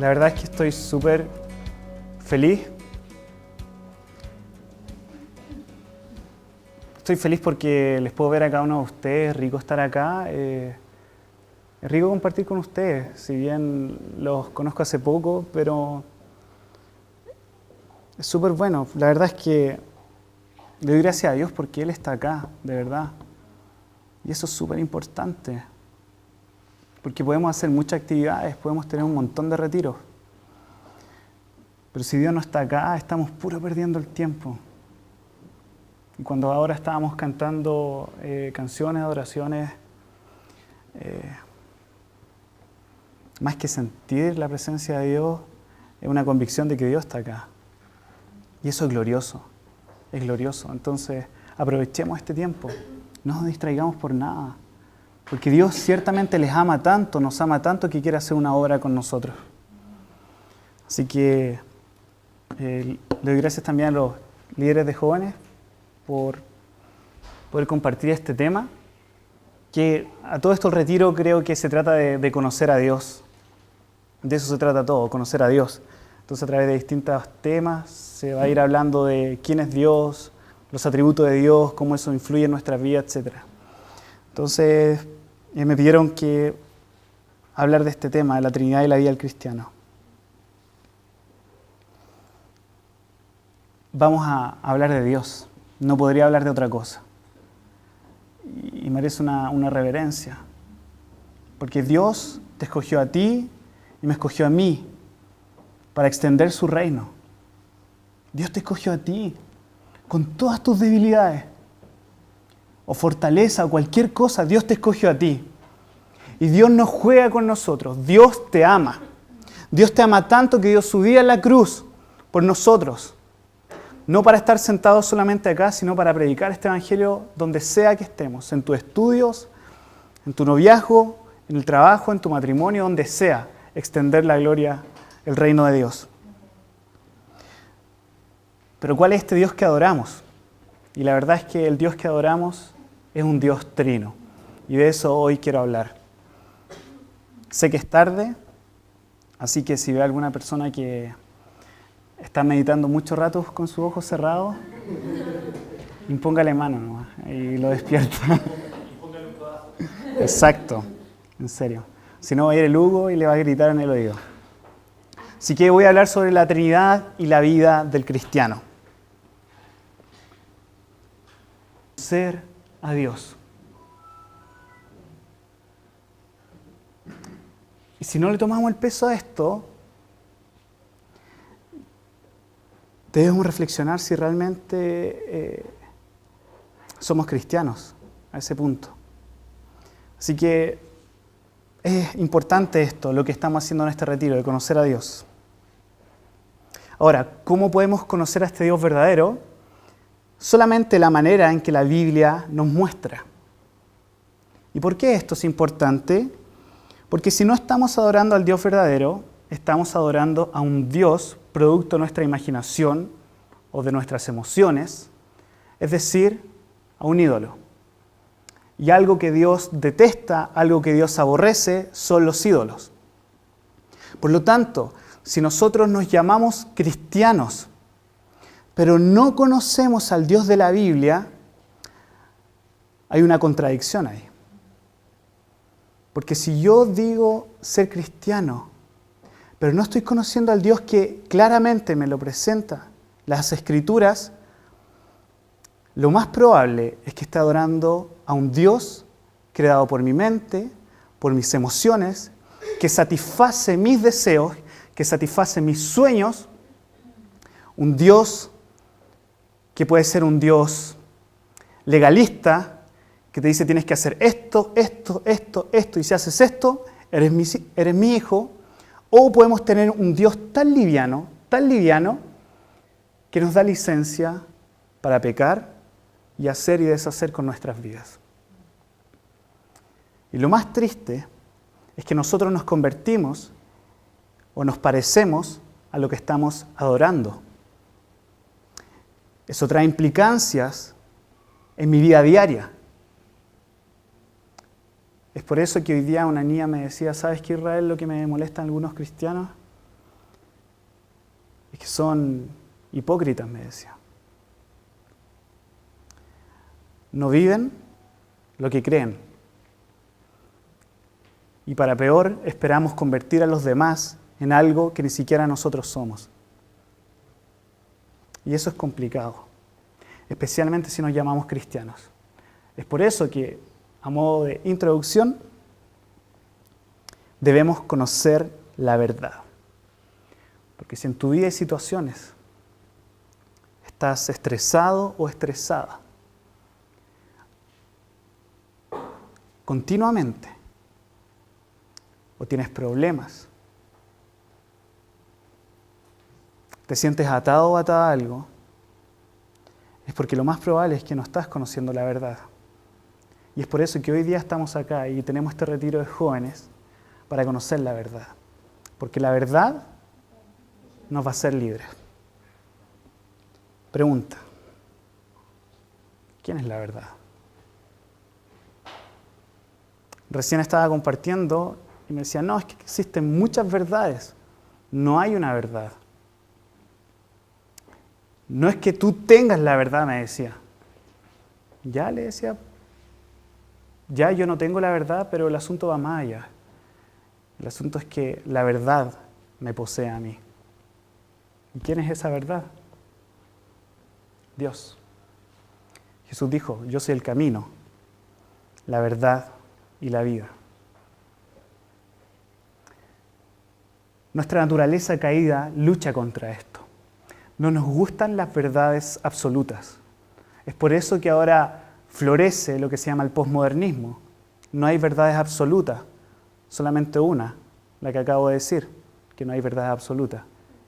La verdad es que estoy súper feliz. Estoy feliz porque les puedo ver a cada uno de ustedes, es rico estar acá. Es rico compartir con ustedes, si bien los conozco hace poco, pero es súper bueno. La verdad es que le doy gracias a Dios porque Él está acá, de verdad. Y eso es súper importante, porque podemos hacer muchas actividades, podemos tener un montón de retiros. Pero si Dios no está acá, estamos puro perdiendo el tiempo. Y cuando ahora estábamos cantando canciones, adoraciones, más que sentir la presencia de Dios, es una convicción de que Dios está acá. Y eso es glorioso, es glorioso. Entonces, aprovechemos este tiempo, no nos distraigamos por nada. Porque Dios ciertamente les ama tanto, nos ama tanto que quiere hacer una obra con nosotros. Así que le doy gracias también a los líderes de jóvenes por poder compartir este tema, que a todo esto el retiro creo que se trata de conocer a Dios. De eso se trata todo, conocer a Dios. Entonces a través de distintos temas se va a ir hablando de quién es Dios, los atributos de Dios, cómo eso influye en nuestra vida, etc. Entonces me pidieron que hablar de este tema, de la Trinidad y la vida del cristiano. Vamos a hablar de Dios. No podría hablar de otra cosa. Y merece una reverencia. Porque Dios te escogió a ti y me escogió a mí para extender su reino. Dios te escogió a ti con todas tus debilidades o fortaleza o cualquier cosa. Dios te escogió a ti. Y Dios no juega con nosotros. Dios te ama. Dios te ama tanto que dio su vida en la cruz por nosotros. No para estar sentados solamente acá, sino para predicar este evangelio donde sea que estemos, en tus estudios, en tu noviazgo, en el trabajo, en tu matrimonio, donde sea, extender la gloria, el reino de Dios. Pero ¿cuál es este Dios que adoramos? Y la verdad es que el Dios que adoramos es un Dios trino. Y de eso hoy quiero hablar. Sé que es tarde, así que si ve a alguna persona que está meditando mucho rato con sus ojos cerrados, impóngale mano nomás y lo despierta. Exacto, en serio. Si no va a ir el Hugo y le va a gritar en el oído. Así que voy a hablar sobre la Trinidad y la vida del cristiano. Ser a Dios. Y si no le tomamos el peso a esto, debemos reflexionar si realmente somos cristianos a ese punto. Así que es importante esto, lo que estamos haciendo en este retiro, de conocer a Dios. Ahora, ¿cómo podemos conocer a este Dios verdadero? Solamente la manera en que la Biblia nos muestra. ¿Y por qué esto es importante? Porque si no estamos adorando al Dios verdadero, estamos adorando a un Dios producto de nuestra imaginación o de nuestras emociones, es decir, a un ídolo. Y algo que Dios detesta, algo que Dios aborrece, son los ídolos. Por lo tanto, si nosotros nos llamamos cristianos, pero no conocemos al Dios de la Biblia, hay una contradicción ahí. Porque si yo digo ser cristiano, pero no estoy conociendo al Dios que claramente me lo presenta las Escrituras, lo más probable es que esté adorando a un Dios creado por mi mente, por mis emociones, que satisface mis deseos, que satisface mis sueños, un Dios que puede ser un Dios legalista, que te dice tienes que hacer esto, y si haces esto, eres mi hijo. O podemos tener un Dios tan liviano, que nos da licencia para pecar y hacer y deshacer con nuestras vidas. Y lo más triste es que nosotros nos convertimos o nos parecemos a lo que estamos adorando. Eso trae implicancias en mi vida diaria. Es por eso que hoy día una niña me decía, ¿sabes qué, Israel, lo que me molesta a algunos cristianos? que son hipócritas, me decía. No viven lo que creen. Y para peor, esperamos convertir a los demás en algo que ni siquiera nosotros somos. Y eso es complicado, especialmente si nos llamamos cristianos. Es por eso que, a modo de introducción, debemos conocer la verdad. Porque si en tu vida hay situaciones, estás estresado o estresada, continuamente, o tienes problemas, te sientes atado o atada a algo, es porque lo más probable es que no estás conociendo la verdad. Y es por eso que hoy día estamos acá y tenemos este retiro de jóvenes para conocer la verdad. Porque la verdad nos va a hacer libres. Pregunta: ¿quién es la verdad? Recién estaba compartiendo y me decía, no, es que existen muchas verdades. No hay una verdad. No es que tú tengas la verdad, me decía. Ya le decía, ya yo no tengo la verdad, pero el asunto va más allá. El asunto es que la verdad me posee a mí. ¿Y quién es esa verdad? Dios. Jesús dijo, yo soy el camino, la verdad y la vida. Nuestra naturaleza caída lucha contra esto. No nos gustan las verdades absolutas. Es por eso que ahora florece lo que se llama el posmodernismo. No hay verdades absolutas, solamente una, la que acabo de decir, que no hay verdades absolutas.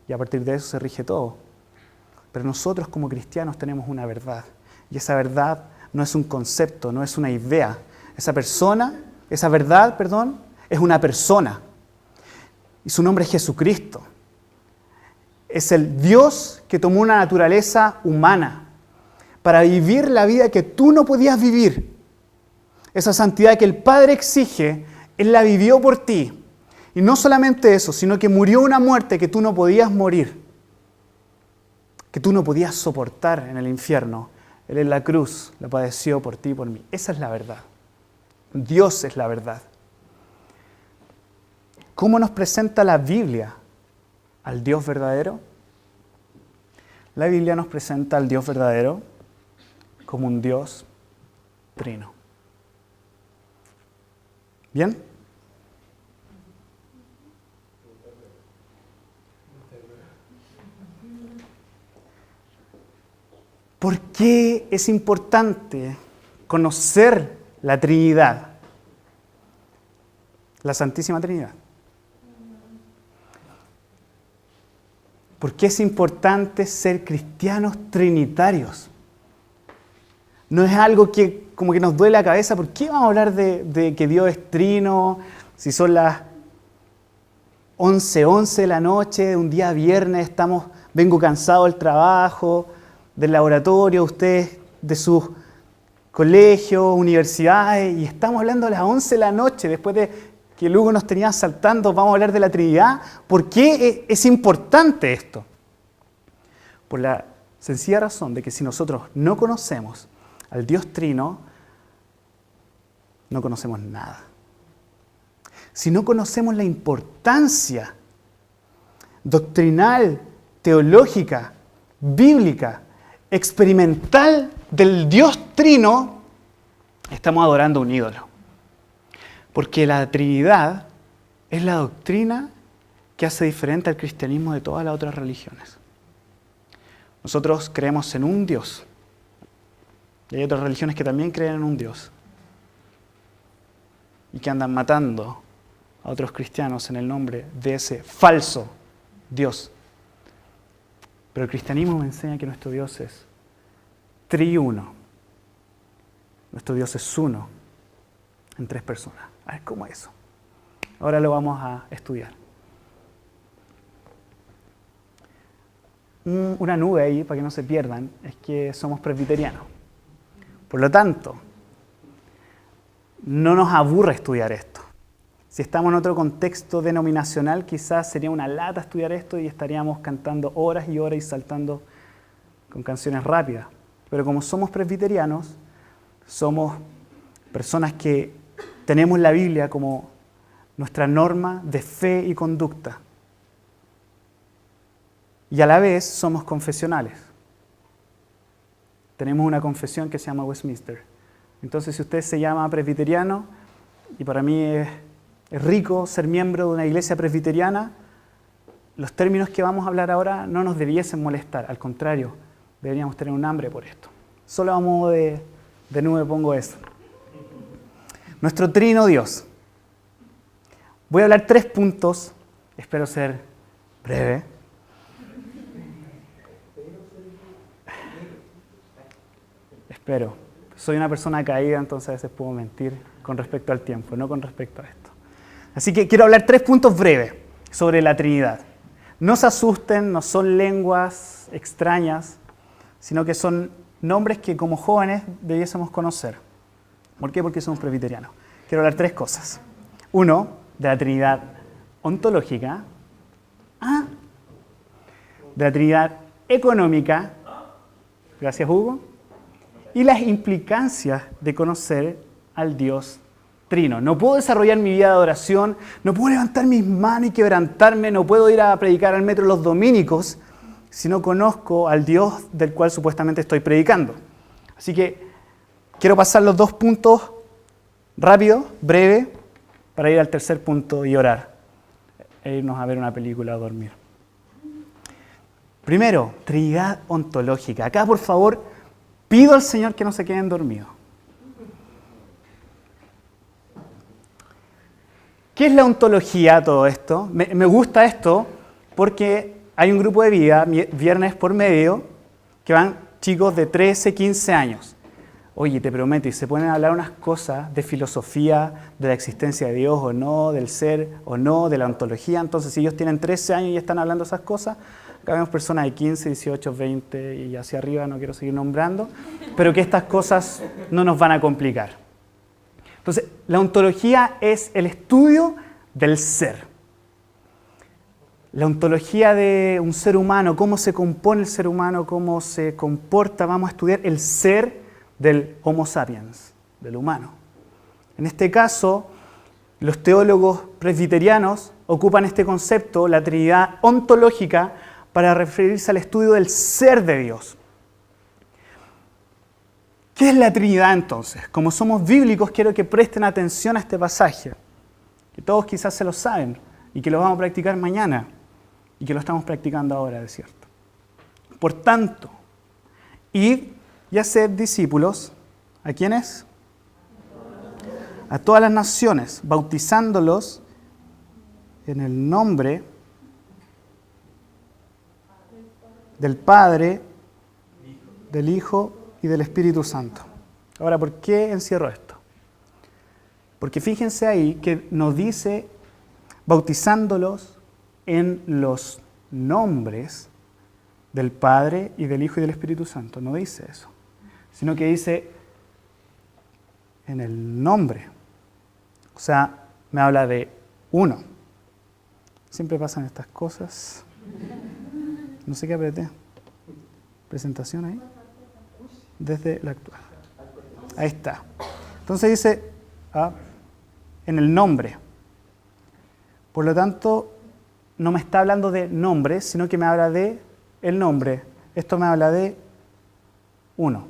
Y a partir de eso se rige todo. Pero nosotros como cristianos tenemos una verdad. Y esa verdad no es un concepto, no es una idea. Esa verdad, es una persona. Y su nombre es Jesucristo. Es el Dios que tomó una naturaleza humana para vivir la vida que tú no podías vivir. Esa santidad que el Padre exige, Él la vivió por ti. Y no solamente eso, sino que murió una muerte que tú no podías morir, que tú no podías soportar en el infierno. Él en la cruz la padeció por ti y por mí. Esa es la verdad. Dios es la verdad. ¿Cómo nos presenta la Biblia al Dios verdadero? La Biblia nos presenta al Dios verdadero como un Dios trino. ¿Bien? ¿Por qué es importante conocer la Trinidad? La Santísima Trinidad. ¿Por qué es importante ser cristianos trinitarios? No es algo que como que nos duele la cabeza. ¿Por qué vamos a hablar de que Dios es trino? Si son las 11:11 de la noche, un día viernes, vengo cansado del trabajo, del laboratorio, ustedes de sus colegios, universidades, y estamos hablando a las 11 de la noche, después de que Lugo nos tenía saltando, vamos a hablar de la Trinidad. ¿Por qué es importante esto? Por la sencilla razón de que si nosotros no conocemos al Dios Trino, no conocemos nada. Si no conocemos la importancia doctrinal, teológica, bíblica, experimental del Dios Trino, estamos adorando un ídolo. Porque la Trinidad es la doctrina que hace diferente al cristianismo de todas las otras religiones. Nosotros creemos en un Dios. Y hay otras religiones que también creen en un Dios. Y que andan matando a otros cristianos en el nombre de ese falso Dios. Pero el cristianismo me enseña que nuestro Dios es triuno. Nuestro Dios es uno en tres personas. A ver, ¿cómo es eso? Ahora lo vamos a estudiar. Una nube ahí, para que no se pierdan, es que somos presbiterianos. Por lo tanto, no nos aburre estudiar esto. Si estamos en otro contexto denominacional, quizás sería una lata estudiar esto y estaríamos cantando horas y horas y saltando con canciones rápidas. Pero como somos presbiterianos, somos personas que tenemos la Biblia como nuestra norma de fe y conducta. Y a la vez somos confesionales. Tenemos una confesión que se llama Westminster. Entonces, si usted se llama presbiteriano, y para mí es rico ser miembro de una iglesia presbiteriana, los términos que vamos a hablar ahora no nos debiesen molestar. Al contrario, deberíamos tener un hambre por esto. Solo a modo de nube pongo eso. Nuestro trino Dios. Voy a hablar 3 puntos, espero ser breve. Espero. Soy una persona caída, entonces a veces puedo mentir con respecto al tiempo, no con respecto a esto. Así que quiero hablar 3 puntos breves sobre la Trinidad. No se asusten, no son lenguas extrañas, sino que son nombres que como jóvenes debiésemos conocer. ¿Por qué? Porque somos presbiterianos. Quiero hablar 3 cosas. 1, de la Trinidad ontológica. De la Trinidad económica. Gracias, Hugo. Y las implicancias de conocer al Dios Trino. No puedo desarrollar mi vida de oración, no puedo levantar mis manos y quebrantarme, no puedo ir a predicar al metro los dominicos si no conozco al Dios del cual supuestamente estoy predicando. Así que quiero pasar los 2 puntos rápido, breve, para ir al tercer punto y orar. E irnos a ver una película o dormir. Primero, Trinidad ontológica. Acá, por favor, pido al Señor que no se queden dormidos. ¿Qué es la ontología, todo esto? Me gusta esto porque hay un grupo de vida, viernes por medio, que van chicos de 13, 15 años. Oye, te prometo, y se ponen a hablar unas cosas de filosofía, de la existencia de Dios o no, del ser o no, de la ontología. Entonces, si ellos tienen 13 años y están hablando esas cosas, acá vemos personas de 15, 18, 20 y hacia arriba, no quiero seguir nombrando, pero que estas cosas no nos van a complicar. Entonces, la ontología es el estudio del ser. La ontología de un ser humano, cómo se compone el ser humano, cómo se comporta, vamos a estudiar el ser del Homo sapiens, del humano. En este caso, los teólogos presbiterianos ocupan este concepto, la Trinidad ontológica, para referirse al estudio del ser de Dios. ¿Qué es la Trinidad entonces? Como somos bíblicos, quiero que presten atención a este pasaje, que todos quizás se lo saben y que lo vamos a practicar mañana y que lo estamos practicando ahora, de cierto. Por tanto, id y haced discípulos, ¿a quiénes? A todas las naciones, bautizándolos en el nombre del Padre, del Hijo y del Espíritu Santo. Ahora, ¿por qué encierro esto? Porque fíjense ahí que nos dice bautizándolos en los nombres del Padre y del Hijo y del Espíritu Santo. No dice eso, sino que dice en el nombre. O sea, me habla de uno. Siempre pasan estas cosas. No sé qué apreté. Presentación ahí. Desde la actual. Ahí está. Entonces dice en el nombre. Por lo tanto, no me está hablando de nombres, sino que me habla de el nombre. Esto me habla de uno.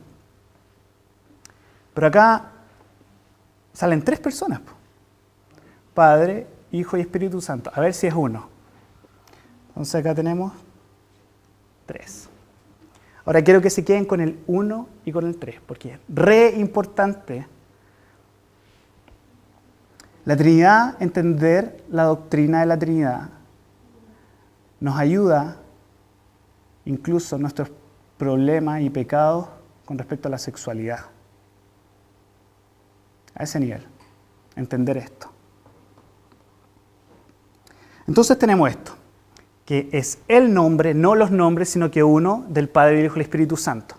Pero acá salen 3 personas. Padre, Hijo y Espíritu Santo. A ver si es uno. Entonces acá tenemos 3. Ahora quiero que se queden con el 1 y con el 3, porque es re importante la Trinidad, entender la doctrina de la Trinidad, nos ayuda incluso en nuestros problemas y pecados con respecto a la sexualidad. A ese nivel, entender esto. Entonces tenemos esto, que es el nombre, no los nombres, sino que uno del Padre, del Hijo y del Espíritu Santo.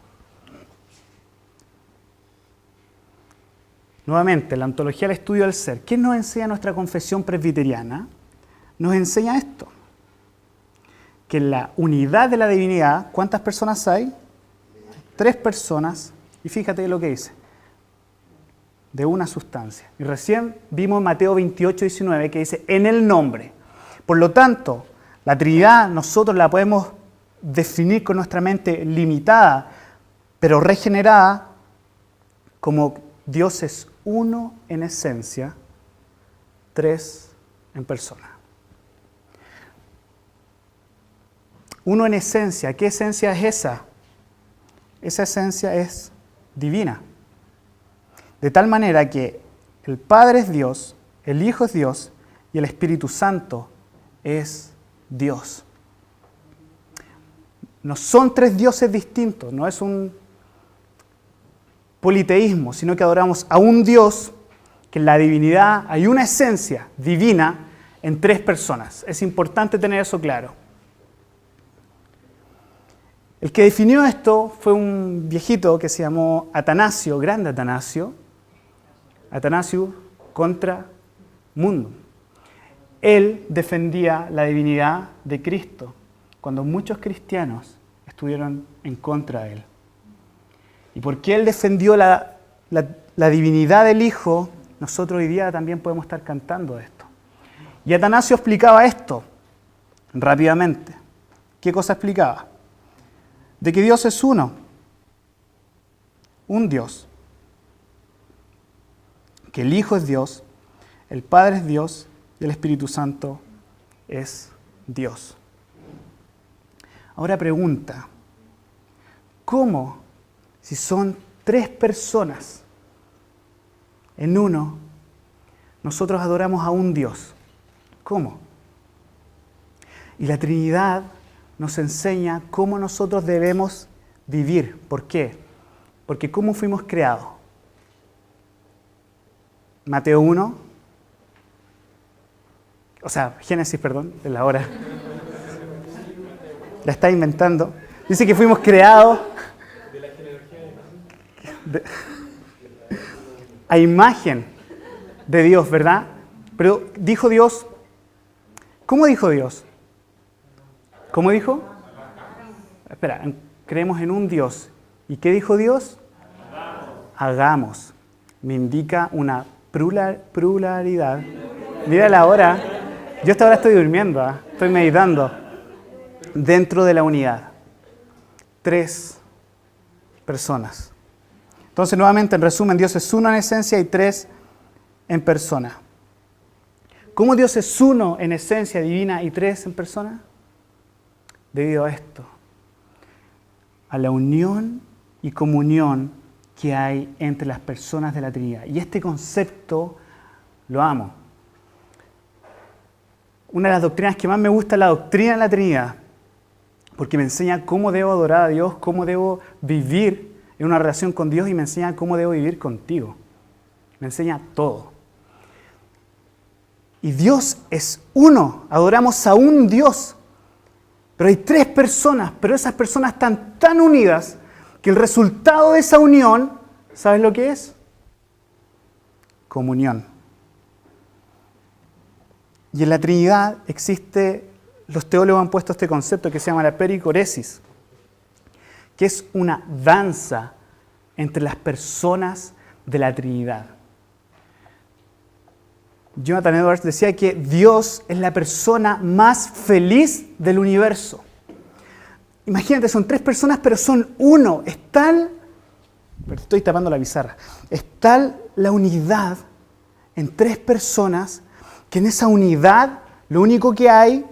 nuevamente, la ontología del estudio del ser. ¿Qué nos enseña nuestra confesión presbiteriana? Nos enseña esto, que en la unidad de la divinidad, ¿cuántas personas hay? 3 personas, y fíjate lo que dice, de una sustancia. Y recién vimos en Mateo 28, 19, que dice, en el nombre. Por lo tanto, la Trinidad nosotros la podemos definir con nuestra mente limitada, pero regenerada, como Dios es uno en esencia, 3 en persona. Uno en esencia. ¿Qué esencia es esa? Esa esencia es divina. De tal manera que el Padre es Dios, el Hijo es Dios y el Espíritu Santo es Dios. No son 3 dioses distintos, no es un politeísmo, sino que adoramos a un Dios que en la divinidad hay una esencia divina en 3 personas. Es importante tener eso claro. El que definió esto fue un viejito que se llamó Atanasio, grande Atanasio, Atanasio contra Mundo. Él defendía la divinidad de Cristo, cuando muchos cristianos estuvieron en contra de él. Y porque él defendió la divinidad del Hijo, nosotros hoy día también podemos estar cantando esto. Y Atanasio explicaba esto rápidamente. ¿Qué cosa explicaba? De que Dios es uno, un Dios. Que el Hijo es Dios, el Padre es Dios y el Espíritu Santo es Dios. Ahora pregunta, ¿cómo, si son 3 personas en uno, nosotros adoramos a un Dios? ¿Cómo? Y la Trinidad nos enseña cómo nosotros debemos vivir. ¿Por qué? Porque ¿cómo fuimos creados? Mateo 1, Génesis, perdón, de la hora. La está inventando. Dice que fuimos creados a imagen de Dios, ¿verdad? Pero dijo Dios, ¿cómo dijo Dios? ¿Cómo dijo? Espera, creemos en un Dios. ¿Y qué dijo Dios? Hagamos. Me indica una pluralidad. Mira la hora. Yo hasta ahora estoy durmiendo, estoy meditando. Dentro de la unidad. 3 personas. Entonces, nuevamente, en resumen, Dios es uno en esencia y 3 en persona. ¿Cómo Dios es uno en esencia divina y 3 en persona? Debido a esto, a la unión y comunión que hay entre las personas de la Trinidad. Y este concepto lo amo. Una de las doctrinas que más me gusta es la doctrina de la Trinidad, porque me enseña cómo debo adorar a Dios, cómo debo vivir en una relación con Dios y me enseña cómo debo vivir contigo. Me enseña todo. Y Dios es uno, adoramos a un Dios. Pero hay 3 personas, pero esas personas están tan unidas que el resultado de esa unión, ¿sabes lo que es? Comunión. Y en la Trinidad existe, los teólogos han puesto este concepto que se llama la pericoresis, que es una danza entre las personas de la Trinidad. Jonathan Edwards decía que Dios es la persona más feliz del universo. Imagínate, son 3 personas, pero son uno. Es tal, estoy tapando la pizarra, es tal la unidad en 3 personas que en esa unidad lo único que hay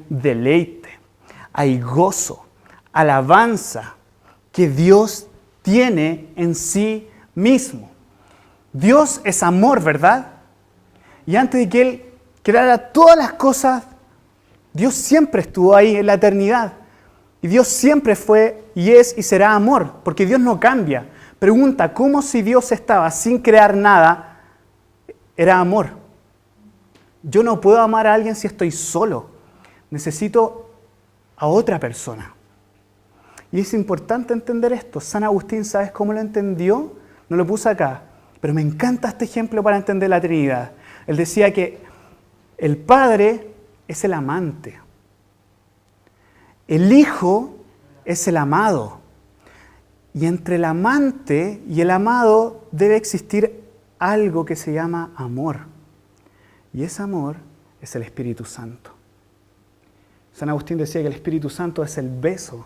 deleite, hay gozo, alabanza que Dios tiene en sí mismo. Dios es amor, ¿verdad? Y antes de que Él creara todas las cosas, Dios siempre estuvo ahí en la eternidad. Y Dios siempre fue y es y será amor, porque Dios no cambia. Pregunta, ¿cómo si Dios estaba sin crear nada, era amor? Yo no puedo amar a alguien si estoy solo. Necesito a otra persona. Y es importante entender esto. San Agustín, ¿sabes cómo lo entendió? no lo puse acá, pero me encanta este ejemplo para entender la Trinidad. Él decía que el Padre es el amante, el Hijo es el amado, y entre el amante y el amado debe existir algo que se llama amor, y ese amor es el Espíritu Santo. San Agustín decía que el Espíritu Santo es el beso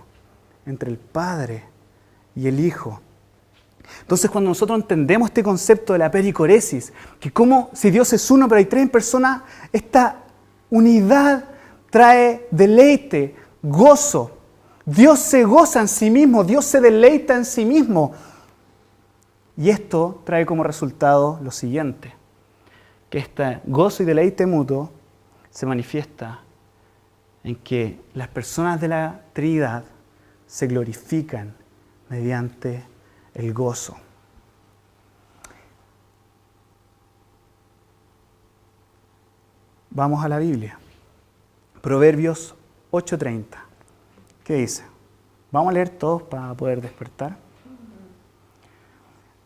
entre el Padre y el Hijo. Entonces, cuando nosotros entendemos este concepto de la pericoresis, que como si Dios es uno pero hay tres personas, esta unidad trae deleite, gozo. Dios se goza en sí mismo, Dios se deleita en sí mismo. Y esto trae como resultado lo siguiente, que este gozo y deleite mutuo se manifiesta en que las personas de la Trinidad se glorifican mediante el gozo. Vamos a la Biblia. Proverbios 8:30. ¿Qué dice? Vamos a leer todos para poder despertar.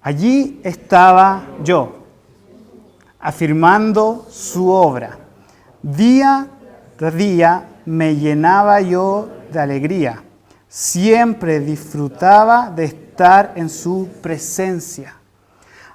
Allí estaba yo, afirmando su obra. Día tras día me llenaba yo de alegría. Siempre disfrutaba de estar en su presencia.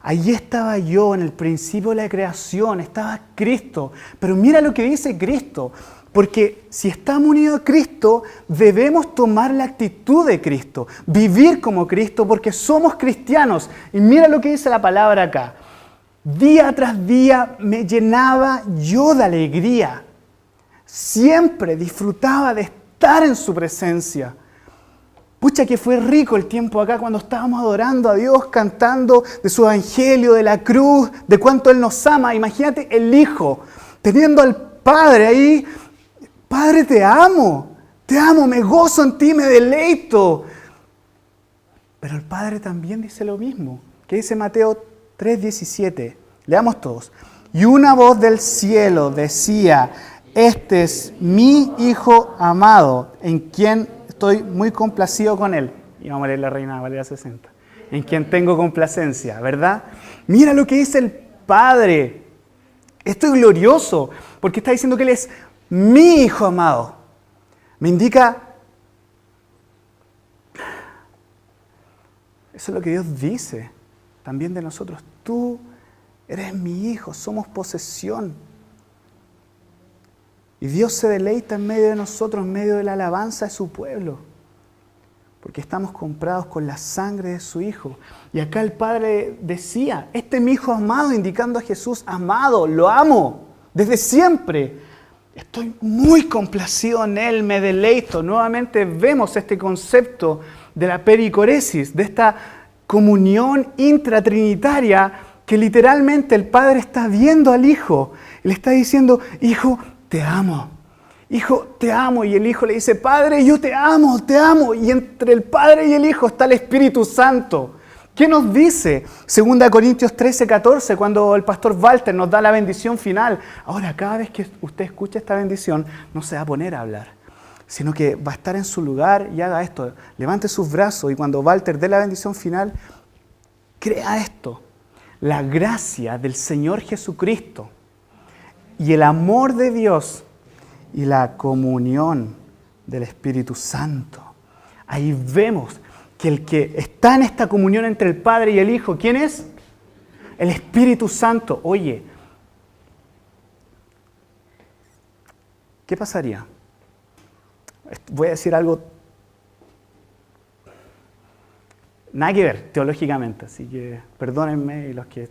Allí estaba yo en el principio de la creación, estaba Cristo. Pero mira lo que dice Cristo, porque si estamos unidos a Cristo, debemos tomar la actitud de Cristo, vivir como Cristo, porque somos cristianos. Y mira lo que dice la palabra acá. Día tras día me llenaba yo de alegría. Siempre disfrutaba de estar en su presencia. Pucha que fue rico el tiempo acá cuando estábamos adorando a Dios, cantando de su evangelio, de la cruz, de cuánto Él nos ama. Imagínate el Hijo, teniendo al Padre ahí. Padre, te amo, me gozo en ti, me deleito. Pero el Padre también dice lo mismo. ¿Qué dice Mateo 3:17? Leamos todos. Y una voz del cielo decía: este es mi Hijo amado, en quien estoy muy complacido con él. Y vamos a leer la Reina Valera 60. En quien tengo complacencia, ¿verdad? Mira lo que dice el Padre. Esto es glorioso, porque está diciendo que Él es mi Hijo amado. Me indica, eso es lo que Dios dice también de nosotros. Tú eres mi Hijo, somos posesión. Y Dios se deleita en medio de nosotros, en medio de la alabanza de su pueblo. Porque estamos comprados con la sangre de su Hijo. Y acá el Padre decía, este es mi Hijo amado, indicando a Jesús amado, lo amo, desde siempre. Estoy muy complacido en Él, me deleito. Nuevamente vemos este concepto de la pericoresis, de esta comunión intratrinitaria que literalmente el Padre está viendo al Hijo. Y le está diciendo, Hijo, te amo. Hijo, te amo. Y el Hijo le dice, Padre, yo te amo, te amo. Y entre el Padre y el Hijo está el Espíritu Santo. ¿Qué nos dice 2 Corintios 13:14 cuando el pastor Walter nos da la bendición final? Ahora, cada vez que usted escuche esta bendición, no se va a poner a hablar, sino que va a estar en su lugar y haga esto. Levante sus brazos y cuando Walter dé la bendición final, crea esto. La gracia del Señor Jesucristo y el amor de Dios y la comunión del Espíritu Santo. Ahí vemos que el que está en esta comunión entre el Padre y el Hijo, ¿quién es? El Espíritu Santo. Oye, ¿qué pasaría? Voy a decir algo nada que ver teológicamente, así que perdónenme y los que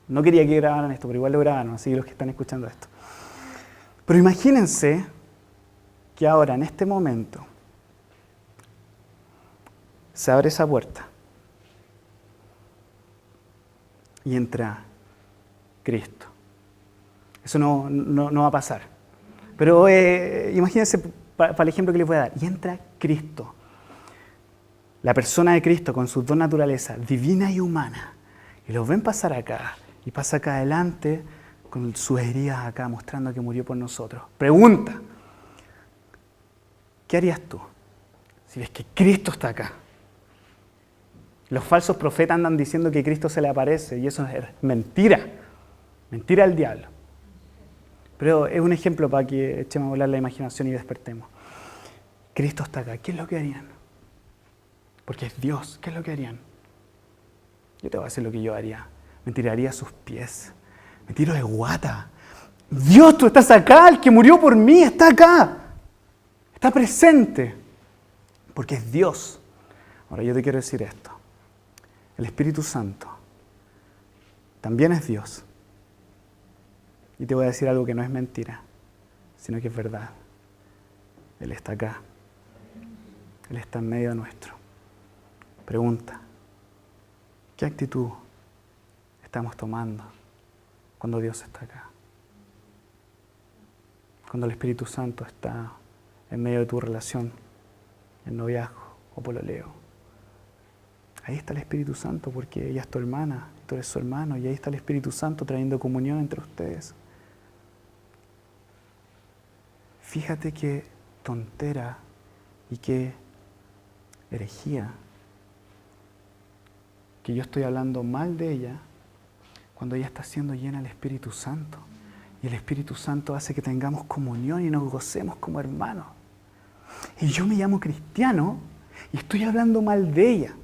no quería que grabaran esto, pero igual lo grabaron, así que los que están escuchando esto. Pero imagínense que ahora, en este momento, se abre esa puerta y entra Cristo. Eso no va a pasar. Pero imagínense para el ejemplo que les voy a dar. Y entra Cristo. La persona de Cristo con sus dos naturalezas, divina y humana. Y los ven pasar acá. Y pasa acá adelante con sus heridas acá, mostrando que murió por nosotros. Pregunta. ¿Qué harías tú si ves que Cristo está acá? Los falsos profetas andan diciendo que Cristo se le aparece y eso es mentira. Mentira del diablo. Pero es un ejemplo para que echemos a volar la imaginación y despertemos. Cristo está acá. ¿Qué es lo que harían? Porque es Dios. ¿Qué es lo que harían? Yo te voy a decir lo que yo haría. Me tiraría a sus pies. Me tiro de guata. Dios, tú estás acá. El que murió por mí está acá. Está presente. Porque es Dios. Ahora yo te quiero decir esto. El Espíritu Santo también es Dios. Y te voy a decir algo que no es mentira, sino que es verdad. Él está acá. Él está en medio nuestro. Pregunta, ¿qué actitud estamos tomando cuando Dios está acá? Cuando el Espíritu Santo está en medio de tu relación, en noviazgo o pololeo. Ahí está el Espíritu Santo porque ella es tu hermana, tú eres su hermano, y ahí está el Espíritu Santo trayendo comunión entre ustedes. Fíjate qué tontera y qué herejía que yo estoy hablando mal de ella cuando ella está siendo llena del Espíritu Santo. Y el Espíritu Santo hace que tengamos comunión y nos gocemos como hermanos. Y yo me llamo cristiano y estoy hablando mal de ella.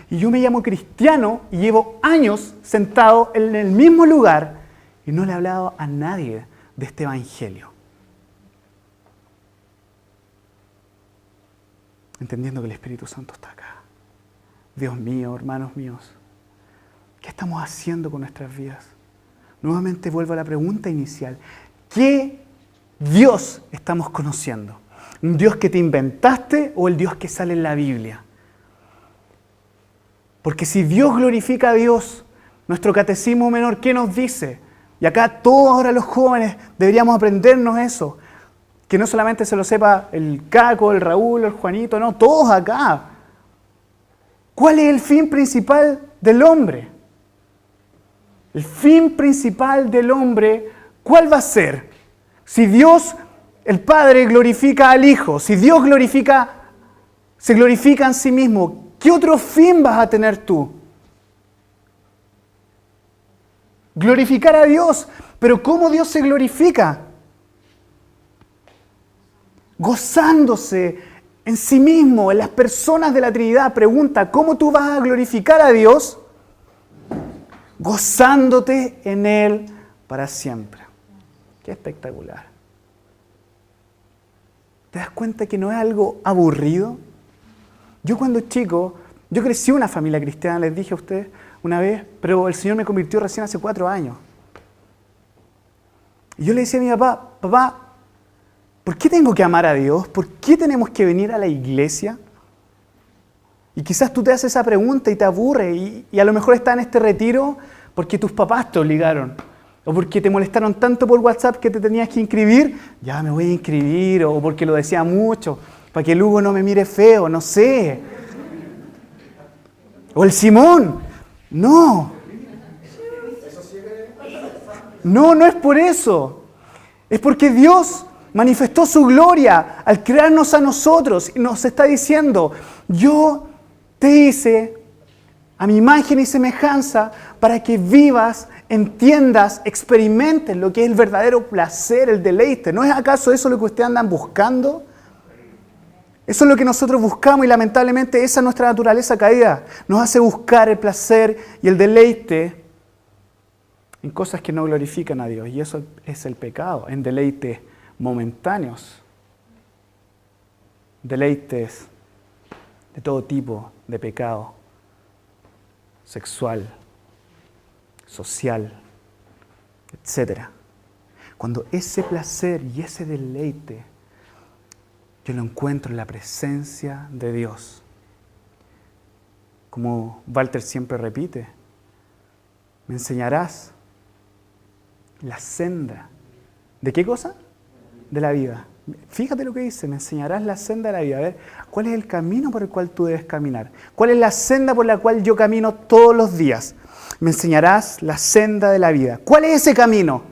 Y yo me llamo cristiano y llevo años sentado en el mismo lugar y no le he hablado a nadie de este evangelio. Entendiendo que el Espíritu Santo está acá. Dios mío, hermanos míos, ¿qué estamos haciendo con nuestras vidas? Nuevamente vuelvo a la pregunta inicial. ¿Qué Dios estamos conociendo? ¿Un Dios que te inventaste o el Dios que sale en la Biblia? Porque si Dios glorifica a Dios, nuestro catecismo menor, ¿qué nos dice? Y acá todos ahora los jóvenes deberíamos aprendernos eso. Que no solamente se lo sepa el Caco, el Raúl, el Juanito, no, todos acá. ¿Cuál es el fin principal del hombre? El fin principal del hombre, ¿cuál va a ser? Si Dios, el Padre, glorifica al Hijo, si Dios se glorifica en sí mismo, ¿qué otro fin vas a tener tú? Glorificar a Dios. Pero ¿cómo Dios se glorifica? Gozándose en sí mismo, en las personas de la Trinidad. Pregunta, ¿cómo tú vas a glorificar a Dios? Gozándote en Él para siempre. Qué espectacular. ¿Te das cuenta que no es algo aburrido? Yo cuando chico, yo crecí en una familia cristiana, les dije a ustedes una vez, pero el Señor me convirtió recién hace 4 años. Y yo le decía a mi papá, ¿por qué tengo que amar a Dios? ¿Por qué tenemos que venir a la iglesia? Y quizás tú te haces esa pregunta y te aburre y a lo mejor estás en este retiro porque tus papás te obligaron o porque te molestaron tanto por WhatsApp que te tenías que inscribir. Ya me voy a inscribir, o porque lo decía mucho, para que el Hugo no me mire feo, no sé. O el Simón. No. No es por eso. Es porque Dios manifestó su gloria al crearnos a nosotros y nos está diciendo, yo te hice a mi imagen y semejanza para que vivas, entiendas, experimentes lo que es el verdadero placer, el deleite. ¿No es acaso eso lo que ustedes andan buscando? Eso es lo que nosotros buscamos y lamentablemente esa es nuestra naturaleza caída. Nos hace buscar el placer y el deleite en cosas que no glorifican a Dios. Y eso es el pecado, en deleites momentáneos. Deleites de todo tipo de pecado. Sexual, social, etc. Cuando ese placer y ese deleite yo lo encuentro en la presencia de Dios. Como Walter siempre repite, me enseñarás la senda. ¿De qué cosa? De la vida. Fíjate lo que dice, me enseñarás la senda de la vida. A ver, ¿cuál es el camino por el cual tú debes caminar? ¿Cuál es la senda por la cual yo camino todos los días? Me enseñarás la senda de la vida. ¿Cuál es ese camino?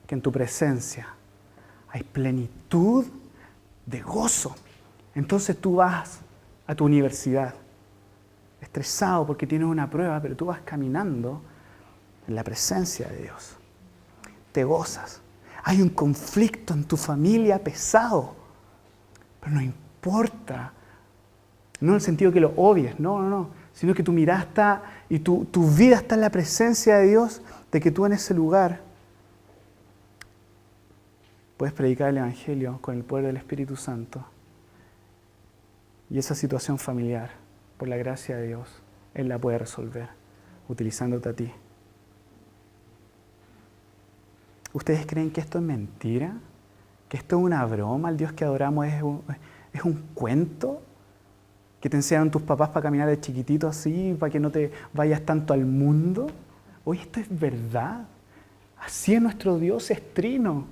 Que en tu presencia hay plenitud de gozo. Entonces tú vas a tu universidad, estresado porque tienes una prueba, pero tú vas caminando en la presencia de Dios. Te gozas. Hay un conflicto en tu familia pesado, pero no importa. No en el sentido que lo odies, no, sino que tu mirada está y tu vida está en la presencia de Dios, de que tú en ese lugar puedes predicar el Evangelio con el poder del Espíritu Santo. Y esa situación familiar, por la gracia de Dios, Él la puede resolver, utilizándote a ti. ¿Ustedes creen que esto es mentira? ¿Que esto es una broma? ¿El Dios que adoramos es un cuento? ¿Que te enseñaron tus papás para caminar de chiquitito así, para que no te vayas tanto al mundo? Oye, esto es verdad. Así es nuestro Dios, es Trino.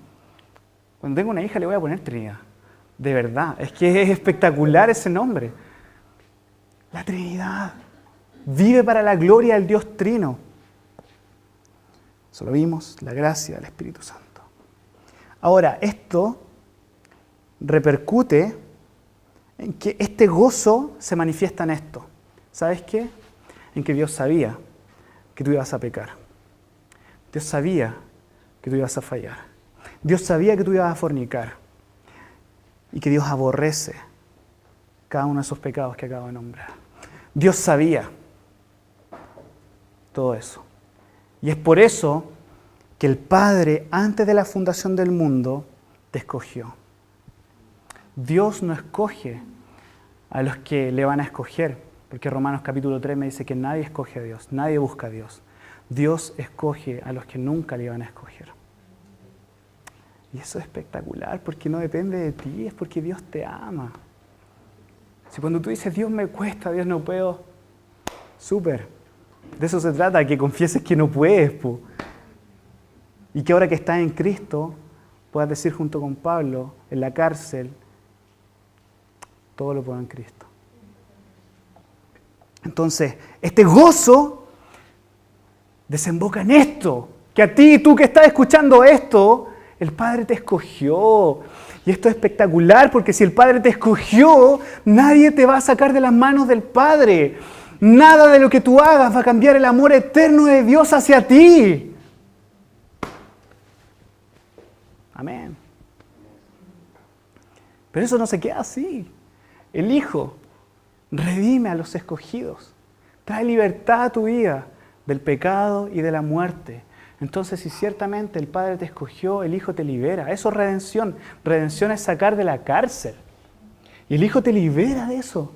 Cuando tengo una hija le voy a poner Trinidad. De verdad, es que es espectacular ese nombre. La Trinidad vive para la gloria del Dios Trino. Eso lo vimos, la gracia del Espíritu Santo. Ahora, esto repercute en que este gozo se manifiesta en esto. ¿Sabes qué? En que Dios sabía que tú ibas a pecar. Dios sabía que tú ibas a fallar. Dios sabía que tú ibas a fornicar. Y que Dios aborrece cada uno de esos pecados que acabo de nombrar. Dios sabía todo eso. Y es por eso que el Padre, antes de la fundación del mundo, te escogió. Dios no escoge a los que le van a escoger, porque Romanos capítulo 3 me dice que nadie escoge a Dios, nadie busca a Dios. Dios escoge a los que nunca le van a escoger. Y eso es espectacular, porque no depende de ti, es porque Dios te ama. Si cuando tú dices, Dios me cuesta, Dios no puedo, súper. De eso se trata, que confieses que no puedes, po. Y que ahora que estás en Cristo, puedas decir junto con Pablo, en la cárcel, todo lo puedo en Cristo. Entonces, este gozo desemboca en esto, que a ti, tú que estás escuchando esto, el Padre te escogió. Y esto es espectacular, porque si el Padre te escogió, nadie te va a sacar de las manos del Padre. Nada de lo que tú hagas va a cambiar el amor eterno de Dios hacia ti. Amén. Pero eso no se queda así. El Hijo redime a los escogidos. Trae libertad a tu vida del pecado y de la muerte. Entonces, si ciertamente el Padre te escogió, el Hijo te libera. Eso es redención. Redención es sacar de la cárcel. Y el Hijo te libera de eso.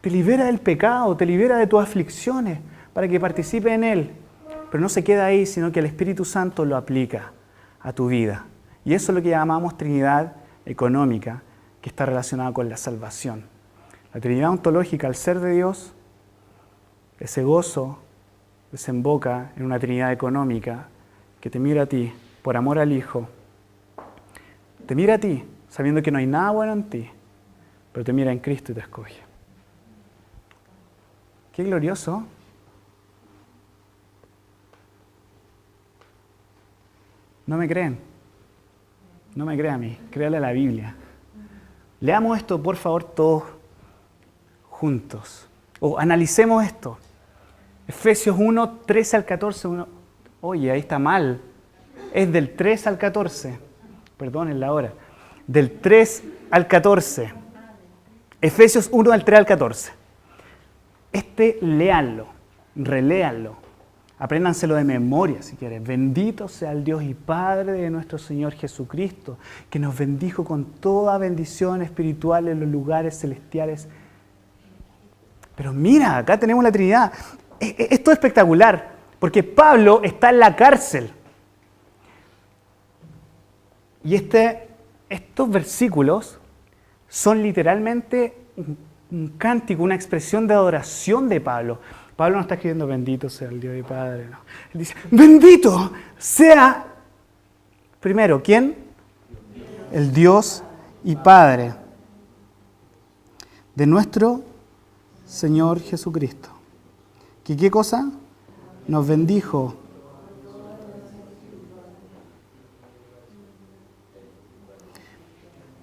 Te libera del pecado, te libera de tus aflicciones para que participe en Él. Pero no se queda ahí, sino que el Espíritu Santo lo aplica a tu vida. Y eso es lo que llamamos Trinidad económica, que está relacionada con la salvación. La Trinidad ontológica, al ser de Dios, ese gozo desemboca en una Trinidad económica que te mira a ti por amor al Hijo. Te mira a ti sabiendo que no hay nada bueno en ti, pero te mira en Cristo y te escoge. ¡Qué glorioso! No me creen. No me crea a mí. Créale a la Biblia. Leamos esto, por favor, todos juntos. O analicemos esto. Efesios 1, 13 al 14. Oye, ahí está mal. Es del 3 al 14. Perdónenla ahora. Del 3 al 14. Efesios 1, del 3 al 14. Léanlo, reléanlo, apréndanselo de memoria si quieren. Bendito sea el Dios y Padre de nuestro Señor Jesucristo, que nos bendijo con toda bendición espiritual en los lugares celestiales. Pero mira, acá tenemos la Trinidad. Esto es espectacular, porque Pablo está en la cárcel. Y estos versículos son literalmente un cántico, una expresión de adoración de Pablo. Pablo no está escribiendo bendito sea el Dios y Padre, no. Él dice, bendito sea, primero, ¿quién? El Dios y Padre de nuestro Señor Jesucristo. ¿Qué cosa? Nos bendijo.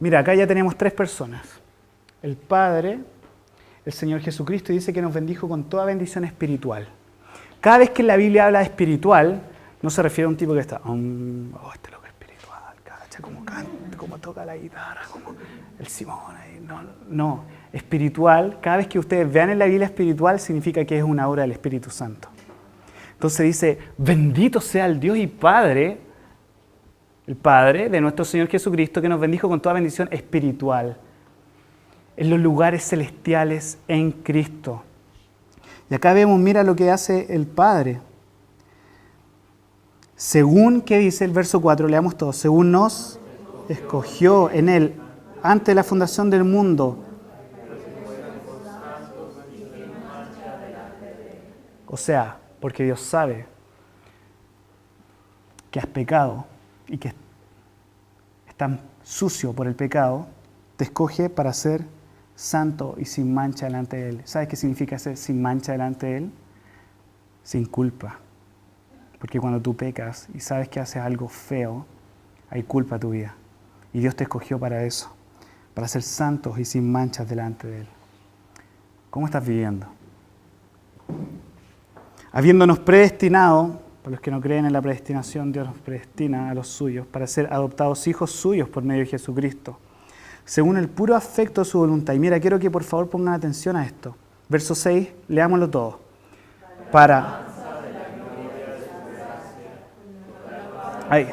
Mira, acá ya tenemos tres personas. El Padre, el Señor Jesucristo y dice que nos bendijo con toda bendición espiritual. Cada vez que la Biblia habla de espiritual, no se refiere a un tipo que está, este loco es espiritual, cacha, cómo canta, cómo toca la guitarra, como el Simón ahí. No, espiritual, cada vez que ustedes vean en la Biblia espiritual, significa que es una obra del Espíritu Santo. Entonces dice, bendito sea el Dios y Padre, el Padre de nuestro Señor Jesucristo, que nos bendijo con toda bendición espiritual en los lugares celestiales en Cristo. Y acá vemos, mira lo que hace el Padre. Según que dice el verso 4, leamos todo, según nos escogió en Él antes de la fundación del mundo. O sea, porque Dios sabe que has pecado y que estás sucio por el pecado, te escoge para ser santo y sin mancha delante de Él. ¿Sabes qué significa ser sin mancha delante de Él? Sin culpa. Porque cuando tú pecas y sabes que haces algo feo, hay culpa en tu vida. Y Dios te escogió para eso, para ser santos y sin manchas delante de Él. ¿Cómo estás viviendo? Habiéndonos predestinado, para los que no creen en la predestinación, Dios nos predestina a los suyos para ser adoptados hijos suyos por medio de Jesucristo, según el puro afecto de su voluntad. Y mira, quiero que por favor pongan atención a esto. Verso 6, leámoslo todo. Para... Ahí.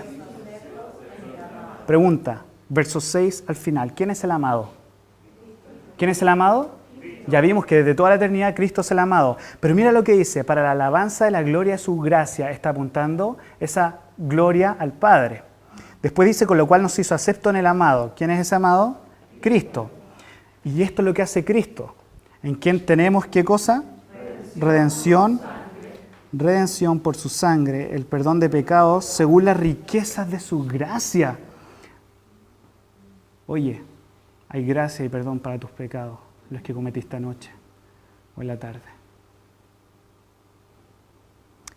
Pregunta, verso 6 al final. ¿Quién es el amado? ¿Quién es el amado? Ya vimos que desde toda la eternidad Cristo es el amado. Pero mira lo que dice, para la alabanza de la gloria de su gracia, está apuntando esa gloria al Padre. Después dice, con lo cual nos hizo acepto en el amado. ¿Quién es ese amado? Cristo. Y esto es lo que hace Cristo. ¿En quién tenemos qué cosa? Redención. Redención por su sangre, el perdón de pecados, según las riquezas de su gracia. Oye, hay gracia y perdón para tus pecados, los que cometiste anoche o en la tarde.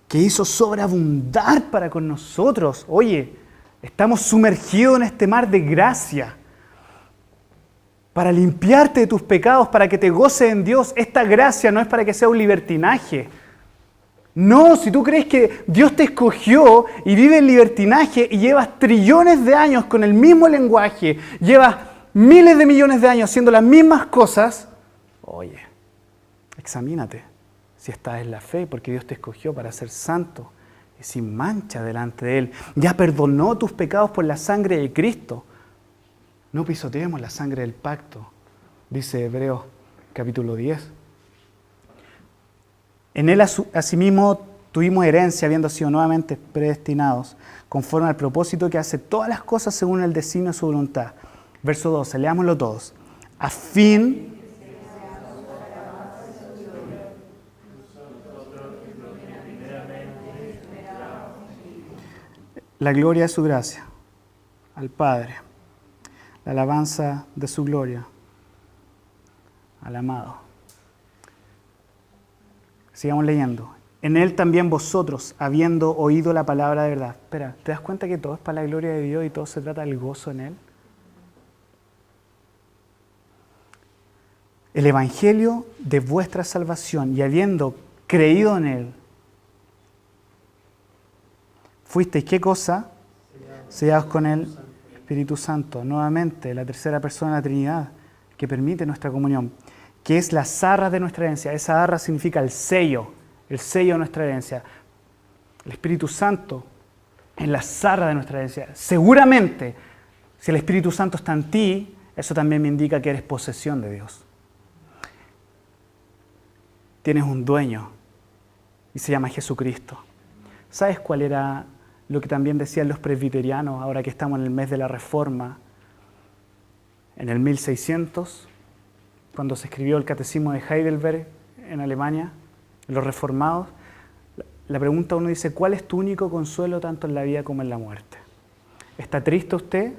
Que hizo sobreabundar para con nosotros. Oye, estamos sumergidos en este mar de gracia para limpiarte de tus pecados, para que te goces en Dios. Esta gracia no es para que sea un libertinaje. No, si tú crees que Dios te escogió y vive en libertinaje y llevas trillones de años con el mismo lenguaje, llevas miles de millones de años haciendo las mismas cosas, oye, examínate si estás en la fe, porque Dios te escogió para ser santo y sin mancha delante de Él. Ya perdonó tus pecados por la sangre de Cristo. No pisoteemos la sangre del pacto, dice Hebreos capítulo 10. En Él asimismo tuvimos herencia, habiendo sido nuevamente predestinados, conforme al propósito que hace todas las cosas según el designio de su voluntad. Verso 12, leámoslo todos. A fin... La gloria de su gracia al Padre, la alabanza de su gloria al amado. Sigamos leyendo. En Él también vosotros, habiendo oído la palabra de verdad. Espera, ¿te das cuenta que todo es para la gloria de Dios y todo se trata del gozo en Él? El evangelio de vuestra salvación, y habiendo creído en Él, fuisteis, ¿qué cosa? Sellados con el Espíritu Santo. Nuevamente, la tercera persona de la Trinidad que permite nuestra comunión, que es la arra de nuestra herencia. Esa arra significa el sello de nuestra herencia. El Espíritu Santo es la arra de nuestra herencia. Seguramente, si el Espíritu Santo está en ti, eso también me indica que eres posesión de Dios. Tienes un dueño y se llama Jesucristo. ¿Sabes cuál era lo que también decían los presbiterianos ahora que estamos en el mes de la Reforma? En el 1600, cuando se escribió el Catecismo de Heidelberg en Alemania, los reformados, la pregunta uno dice, ¿cuál es tu único consuelo tanto en la vida como en la muerte? ¿Está triste usted?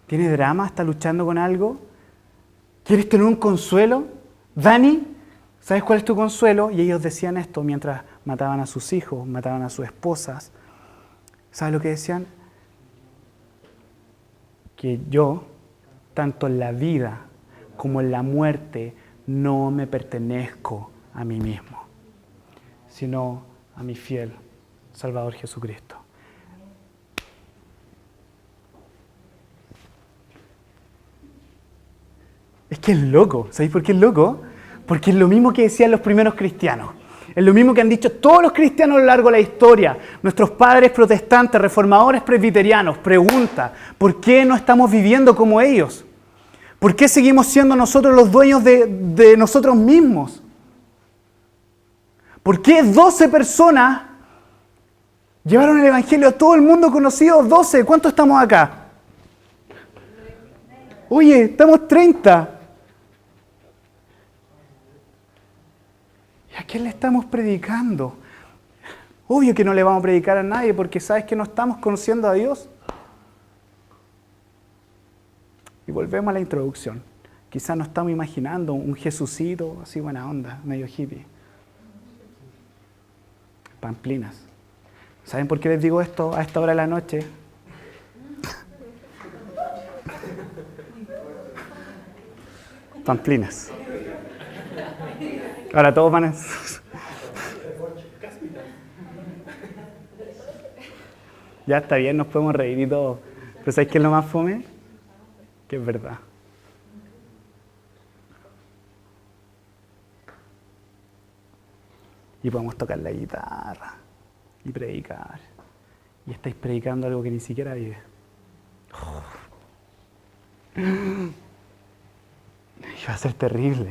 ¿Tiene drama? ¿Está luchando con algo? ¿Quieres tener un consuelo? Dani, ¿sabes cuál es tu consuelo? Y ellos decían esto mientras mataban a sus hijos, mataban a sus esposas. ¿Sabes lo que decían? Que yo, tanto en la vida como en la muerte, no me pertenezco a mí mismo, sino a mi fiel Salvador Jesucristo. Es que es loco. ¿Sabéis por qué es loco? Porque es lo mismo que decían los primeros cristianos. Es lo mismo que han dicho todos los cristianos a lo largo de la historia. Nuestros padres protestantes, reformadores presbiterianos, pregunta, ¿por qué no estamos viviendo como ellos? ¿Por qué seguimos siendo nosotros los dueños de nosotros mismos? ¿Por qué 12 personas llevaron el Evangelio a todo el mundo conocido? 12. ¿Cuántos estamos acá? Oye, estamos 30. ¿Y a quién le estamos predicando? Obvio que no le vamos a predicar a nadie porque sabes que no estamos conociendo a Dios. Y volvemos a la introducción. Quizás nos estamos imaginando un Jesucito así buena onda, medio hippie. Pamplinas. ¿Saben por qué les digo esto a esta hora de la noche? Pamplinas. Ahora todos van a... Ya está bien, nos podemos reír y todo. Pero ¿sabes qué es lo más fome? Que es verdad. Y podemos tocar la guitarra y predicar. Y estáis predicando algo que ni siquiera vive. Y va a ser terrible.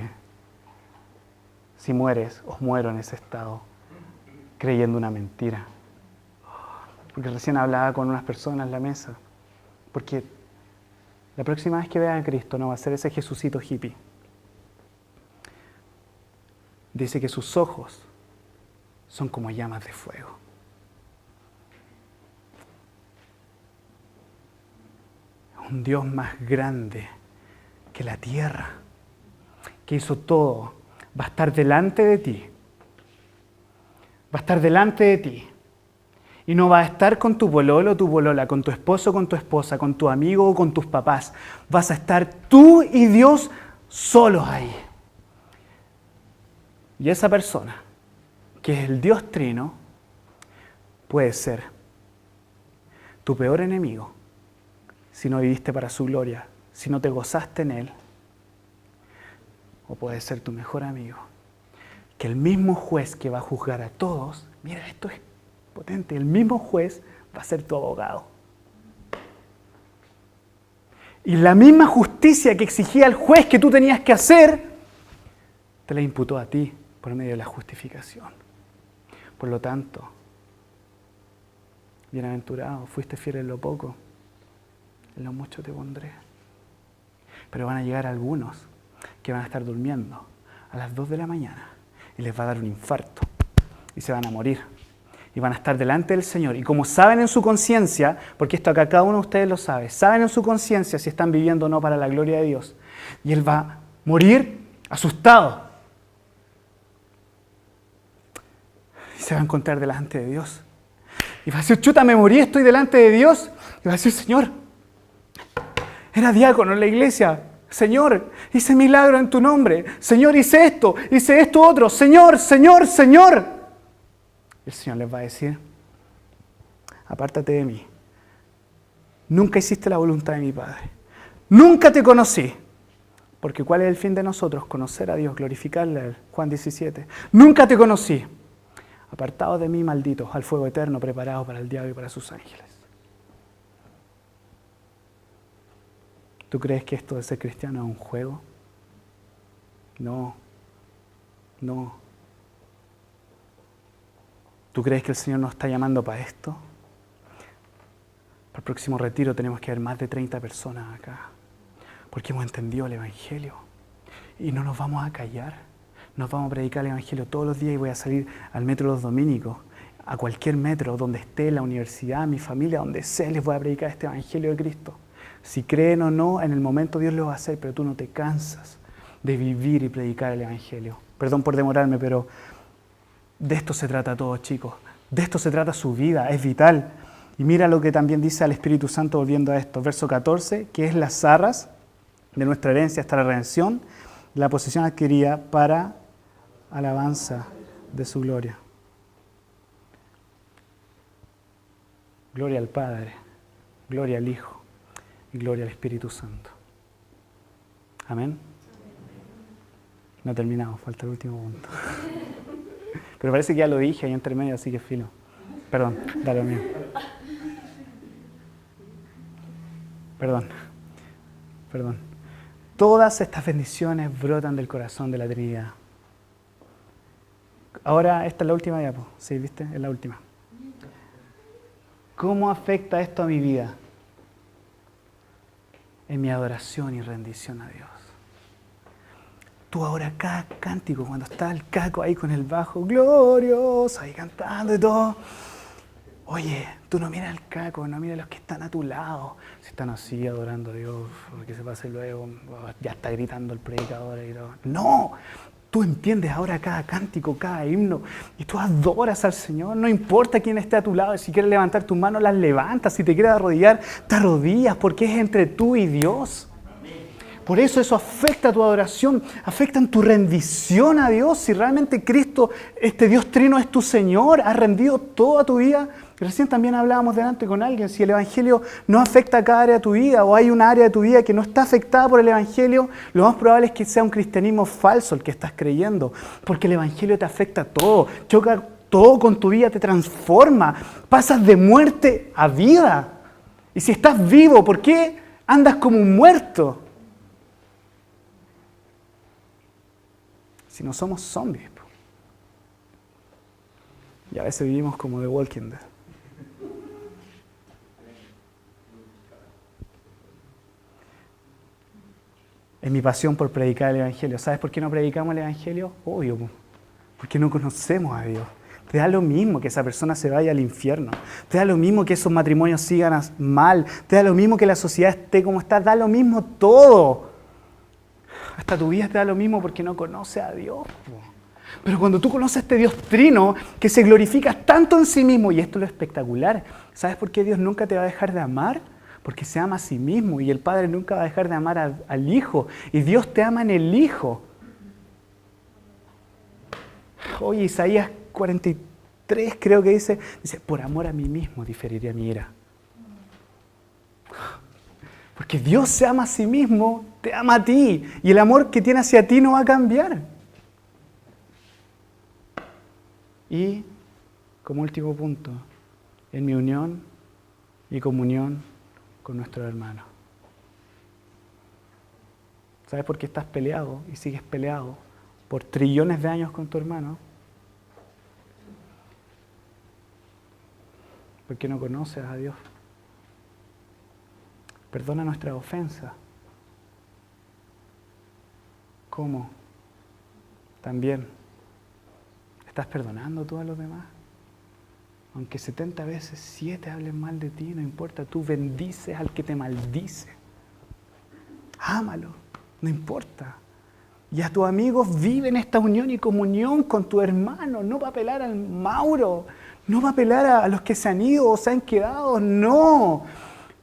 Si mueres, os muero en ese estado, creyendo una mentira. Porque recién hablaba con unas personas en la mesa. Porque la próxima vez que vean a Cristo no va a ser ese Jesucito hippie. Dice que sus ojos son como llamas de fuego. Un Dios más grande que la tierra, que hizo todo, va a estar delante de ti. Va a estar delante de ti. Y no va a estar con tu pololo o tu polola, con tu esposo o con tu esposa, con tu amigo o con tus papás. Vas a estar tú y Dios solos ahí. Y esa persona, que es el Dios Trino, puede ser tu peor enemigo si no viviste para su gloria, si no te gozaste en Él. O puede ser tu mejor amigo, que el mismo juez que va a juzgar a todos, mira, esto es potente, el mismo juez va a ser tu abogado. Y la misma justicia que exigía el juez que tú tenías que hacer, te la imputó a ti por medio de la justificación. Por lo tanto, bienaventurado, fuiste fiel en lo poco, en lo mucho te pondré. Pero van a llegar algunos que van a estar durmiendo a las 2 de la mañana y les va a dar un infarto y se van a morir y van a estar delante del Señor y como saben en su conciencia, porque esto acá cada uno de ustedes lo sabe, saben en su conciencia si están viviendo o no para la gloria de Dios y Él va a morir asustado y se va a encontrar delante de Dios y va a decir, chuta, me morí, estoy delante de Dios y va a decir, Señor, era diácono en la iglesia, Señor, hice milagro en tu nombre. Señor, hice esto otro. Señor, Señor, Señor. El Señor les va a decir, apártate de mí. Nunca hiciste la voluntad de mi Padre. Nunca te conocí. Porque ¿cuál es el fin de nosotros? Conocer a Dios, glorificarle a Él. Juan 17. Nunca te conocí. Apartados de mí, malditos, al fuego eterno preparado para el diablo y para sus ángeles. ¿Tú crees que esto de ser cristiano es un juego? No. ¿Tú crees que el Señor nos está llamando para esto? Para el próximo retiro tenemos que haber más de 30 personas acá. Porque hemos entendido el Evangelio. Y no nos vamos a callar. Nos vamos a predicar el Evangelio todos los días y voy a salir al metro los dominicos. A cualquier metro, donde esté, la universidad, mi familia, donde sea, les voy a predicar este Evangelio de Cristo. Si creen o no, en el momento Dios lo va a hacer, pero tú no te cansas de vivir y predicar el Evangelio. Perdón por demorarme, pero de esto se trata todo, chicos. De esto se trata su vida, es vital. Y mira lo que también dice al Espíritu Santo volviendo a esto. Verso 14, que es las arras de nuestra herencia hasta la redención, de la posesión adquirida para alabanza de su gloria. Gloria al Padre, gloria al Hijo y gloria al Espíritu Santo. Amén. No terminamos, falta el último punto. Pero parece que ya lo dije ahí entre medio, así que filo. Perdón, da lo mío. Perdón. Todas estas bendiciones brotan del corazón de la Trinidad. Ahora, esta es la última diapo. Sí, ¿viste? Es la última. ¿Cómo afecta esto a mi vida? En mi adoración y rendición a Dios. Tú ahora cada cántico, cuando está el caco ahí con el bajo, glorioso, ahí cantando y todo. Oye, tú no miras al caco, no miras a los que están a tu lado. Si están así adorando a Dios, que se pase luego, ya está gritando el predicador y todo. No, tú entiendes ahora cada cántico, cada himno, y tú adoras al Señor. No importa quién esté a tu lado, si quieres levantar tus manos, las levantas. Si te quieres arrodillar, te arrodillas, porque es entre tú y Dios. Por eso afecta tu adoración, afecta en tu rendición a Dios. Si realmente Cristo, este Dios Trino, es tu Señor, has rendido toda tu vida. Recién también hablábamos delante con alguien, si el Evangelio no afecta a cada área de tu vida o hay un área de tu vida que no está afectada por el Evangelio, lo más probable es que sea un cristianismo falso el que estás creyendo, porque el Evangelio te afecta a todo, choca todo con tu vida, te transforma, pasas de muerte a vida. Y si estás vivo, ¿por qué andas como un muerto? Si no somos zombies. Y a veces vivimos como The Walking Dead. Es mi pasión por predicar el Evangelio. ¿Sabes por qué no predicamos el Evangelio? Obvio, porque no conocemos a Dios. Te da lo mismo que esa persona se vaya al infierno. Te da lo mismo que esos matrimonios sigan mal. Te da lo mismo que la sociedad esté como está. Da lo mismo todo. Hasta tu vida te da lo mismo porque no conoces a Dios. Pero cuando tú conoces a este Dios Trino, que se glorifica tanto en sí mismo, y esto es lo espectacular, ¿sabes por qué Dios nunca te va a dejar de amar? Porque se ama a sí mismo, y el Padre nunca va a dejar de amar al Hijo, y Dios te ama en el Hijo. Oye, Isaías 43 creo que dice, por amor a mí mismo diferiré mi ira. Porque Dios se ama a sí mismo, te ama a ti. Y el amor que tiene hacia ti no va a cambiar. Y, como último punto, en mi unión y comunión con nuestros hermanos. ¿Sabes por qué estás peleado y sigues peleado por trillones de años con tu hermano? Porque no conoces a Dios. Perdona nuestras ofensas. ¿Cómo? También. ¿Estás perdonando tú a los demás? Aunque 70 veces 7 hablen mal de ti, no importa. Tú bendices al que te maldice. Ámalo, no importa. Y a tus amigos viven esta unión y comunión con tu hermano. No va a apelar al Mauro. No va a apelar a los que se han ido o se han quedado. No.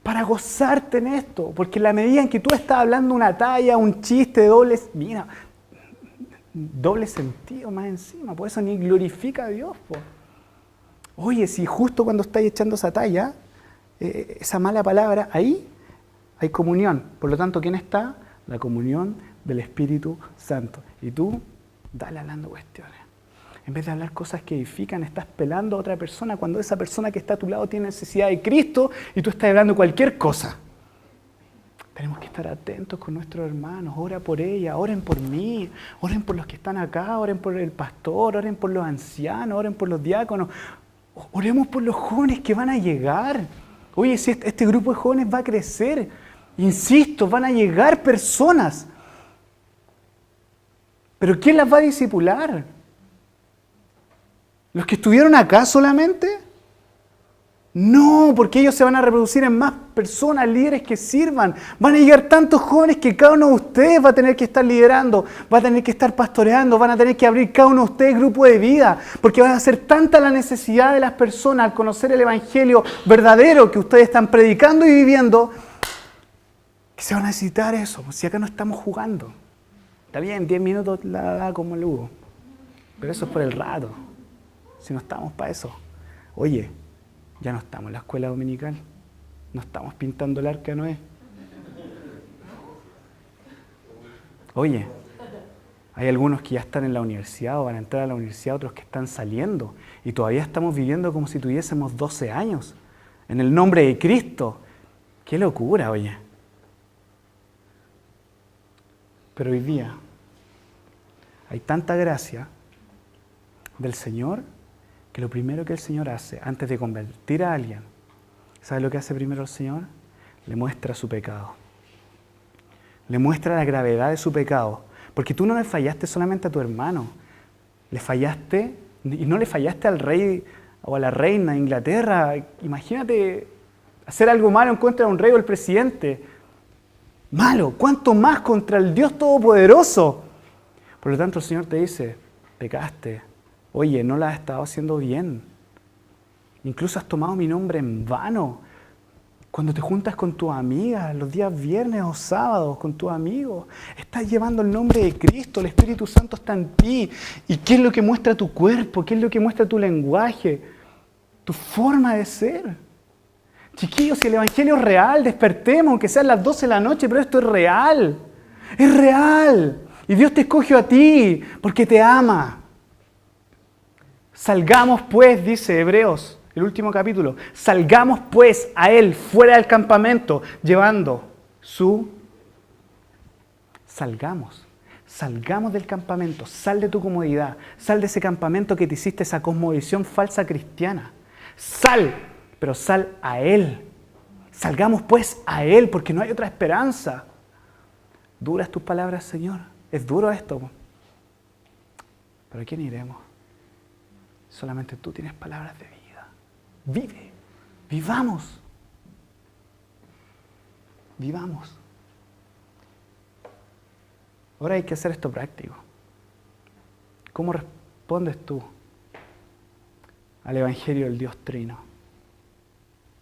Para gozarte en esto, porque en la medida en que tú estás hablando una talla, un chiste, doble sentido más encima, por eso ni glorifica a Dios. Oye, si justo cuando estás echando esa talla, esa mala palabra, ahí hay comunión. Por lo tanto, ¿quién está? La comunión del Espíritu Santo. Y tú, dale hablando cuestiones. En vez de hablar cosas que edifican, estás pelando a otra persona cuando esa persona que está a tu lado tiene necesidad de Cristo y tú estás hablando cualquier cosa. Tenemos que estar atentos con nuestros hermanos. Ora por ella, oren por mí, oren por los que están acá, oren por el pastor, oren por los ancianos, oren por los diáconos. Oremos por los jóvenes que van a llegar. Oye, si este grupo de jóvenes va a crecer, insisto, van a llegar personas. ¿Pero quién las va a discipular? ¿Los que estuvieron acá solamente? No, porque ellos se van a reproducir en más personas, líderes que sirvan. Van a llegar tantos jóvenes que cada uno de ustedes va a tener que estar liderando, va a tener que estar pastoreando, van a tener que abrir cada uno de ustedes grupo de vida, porque va a ser tanta la necesidad de las personas al conocer el Evangelio verdadero que ustedes están predicando y viviendo, que se van a necesitar eso, si acá no estamos jugando. Está bien, 10 minutos la da como el Hugo, pero eso es por el rato. Si no estamos para eso. Oye, ya no estamos en la escuela dominical, no estamos pintando el arca de Noé. Oye, hay algunos que ya están en la universidad o van a entrar a la universidad, otros que están saliendo y todavía estamos viviendo como si tuviésemos 12 años en el nombre de Cristo. ¡Qué locura, oye! Pero hoy día hay tanta gracia del Señor que lo primero que el Señor hace antes de convertir a alguien, ¿sabe lo que hace primero el Señor? Le muestra su pecado. Le muestra la gravedad de su pecado. Porque tú no le fallaste solamente a tu hermano, le fallaste, y no le fallaste al rey o a la reina de Inglaterra. Imagínate hacer algo malo en contra de un rey o el presidente. Malo, ¿cuánto más contra el Dios Todopoderoso? Por lo tanto, el Señor te dice, pecaste. Oye, no la has estado haciendo bien. Incluso has tomado mi nombre en vano. Cuando te juntas con tus amigas, los días viernes o sábados con tus amigos, estás llevando el nombre de Cristo, el Espíritu Santo está en ti. ¿Y qué es lo que muestra tu cuerpo? ¿Qué es lo que muestra tu lenguaje? Tu forma de ser. Chiquillos, si el Evangelio es real, despertemos, aunque sean las 12 de la noche, pero esto es real. Es real. Y Dios te escogió a ti porque te ama. Salgamos pues, dice Hebreos, el último capítulo, salgamos pues a Él fuera del campamento, llevando su... Salgamos del campamento, sal de tu comodidad, sal de ese campamento que te hiciste, esa cosmovisión falsa cristiana. Sal, pero sal a Él. Salgamos pues a Él, porque no hay otra esperanza. Duras tus palabras, Señor. Es duro esto. ¿Pero a quién iremos? Solamente tú tienes palabras de vida. Vive. Vivamos. Vivamos. Ahora hay que hacer esto práctico. ¿Cómo respondes tú al Evangelio del Dios Trino?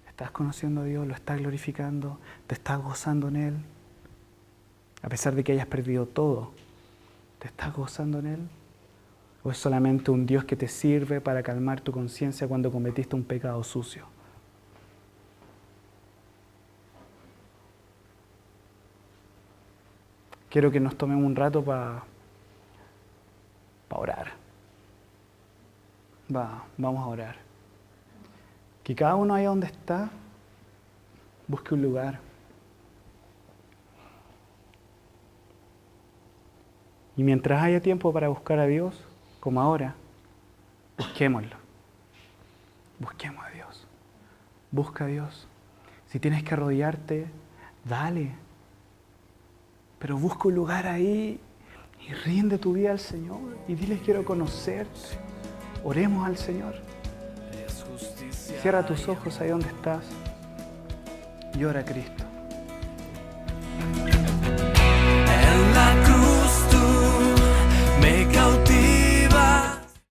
¿Estás conociendo a Dios? ¿Lo estás glorificando? ¿Te estás gozando en Él? A pesar de que hayas perdido todo, ¿te estás gozando en Él? ¿O es solamente un Dios que te sirve para calmar tu conciencia cuando cometiste un pecado sucio? Quiero que nos tomemos un rato para orar. Vamos a orar. Que cada uno allá donde está, busque un lugar. Y mientras haya tiempo para buscar a Dios, como ahora, busquémoslo. Busquemos a Dios. Busca a Dios. Si tienes que arrodillarte, dale. Pero busca un lugar ahí y rinde tu vida al Señor y dile: quiero conocerte. Oremos al Señor. Cierra tus ojos ahí donde estás y ora a Cristo.